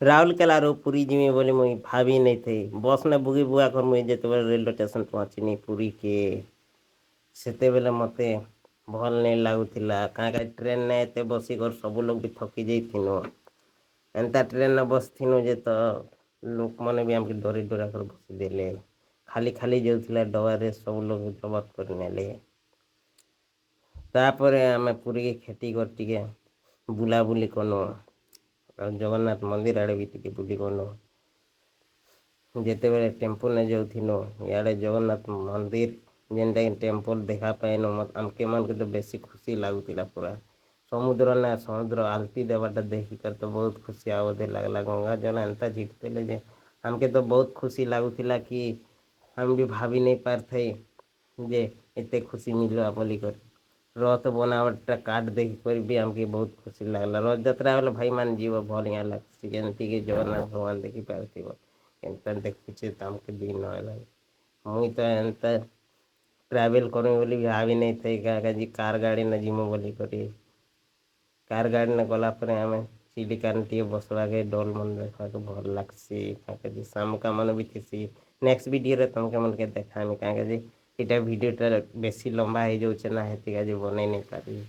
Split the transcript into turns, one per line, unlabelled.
ରାଉରକେଲାରୁ ପୁରୀ ଯିମି ବୋଲି ମୁଇଁ ଭାବି ନେଇଥି ବସ୍ନେ ବୁଗି ବୁଗା କରି ମୁଇଁ ଯେତେବେଳେ ରେଲୱେ ଷ୍ଟେସନ୍ ପହଞ୍ଚିନି ପୁରୀକେ ସେତେବେଳେ ମୋତେ ଭଲ ନାଇଁ ଲାଗୁଥିଲା କାଁ ଟ୍ରେନ୍ରେ ଏତେ ବସିକରି ସବୁ ଲୋକ ବି ଥକି ଯାଇଥିନୁ ଏନ୍ତା ଟ୍ରେନ୍ରେ ବସିଥିନୁ ଯେ ତ ଲୋକମାନେ ବି ଆମକୁ ଡରି ଡରା କରି ବସିଦେଲେ ଖାଲି ଖାଲି ଯାଉଥିଲା ଡବାରେ ସବୁ ଲୋକ ଜବତ କରିନେଲେ ତାପରେ ଆମେ ପୁରୀକି ଖେଟି କରି ଟିକେ ବୁଲାବୁଲି କଲୁ ଆଉ ଜଗନ୍ନାଥ ମନ୍ଦିର ଆଡ଼େ ବି ଟିକେ ବୁଲି ଗଲୁ ଯେତେବେଳେ ଟେମ୍ପୁଲରେ ଯାଉଥିଲୁ ଇଆଡ଼େ ଜଗନ୍ନାଥ ମନ୍ଦିର ଯେନ୍ଟାକି ଟେମ୍ପଲ ଦେଖା ପାଇନୁ ଆମକେ ମାନଙ୍କୁ ତ ବେଶୀ ଖୁସି ଲାଗୁଥିଲା ପୁରା ସମୁଦ୍ର ନା ସମୁଦ୍ର ଆଳତି ଦେବାଟା ଦେଖିକରି ତ ବହୁତ ଖୁସି ଆଉ ଲାଗଲା ଗଙ୍ଗା ଜଳ ଏନ୍ତା ଝିକିଥିଲେ ଯେ ଆମକେ ତ ବହୁତ ଖୁସି ଲାଗୁଥିଲା କି ଆମେ ବି ଭାବି ନେଇ ପାରିଥାଇ ଯେ ଏତେ ଖୁସି ମିଳିବା ବୋଲିକରି ରଥ ବନାବଟା କାଠ ଦେଖିକରି ବି ଆମକେ ବହୁତ ଖୁସି ଲାଗଲା ରଥଯାତ୍ରା ହେଲେ ଭାଇମାନେ ଯିବ ଭଲିଆ ଲାଗ୍ସି ଯେମିତିକି ଜଗନ୍ନାଥ ଭଗବାନ ଦେଖିପାରୁଥିବ ଏନ୍ତା ଦେଖୁଛେ ତ ଆମକେ ବି ନ ଲାଗେ ମୁଇଁ ତ ଏନ୍ତା ଟ୍ରାଭେଲ୍ କରିମି ବୋଲି ଭାବି ନେଇଥାଇ କାଜି କାର୍ ଗାଡ଼ି ନେ ଯିମୁ ବୋଲି କରି କାର୍ ଗାଡ଼ିନେ ଗଲା ପରେ ଆମେ ଚିଲିକାରେ ଟିକେ ବସବାକେ ଡଲ ମନ ଦେଖବାକୁ ଭଲ ଲାଗ୍ସି ତାକେ ଶାମୁକା ମାନେ ବି ଥିସି ନେକ୍ସଟ ଭିଡ଼ିଓରେ ତମକେ ମନକେ ଦେଖାମି କାଁ ଯେ ଏଇଟା ଭିଡ଼ିଓଟା ବେଶୀ ଲମ୍ବା ହେଇଯାଉଛେ ନା ହେଥିକାଜି ବନେଇ ନେଇ ପାରିବି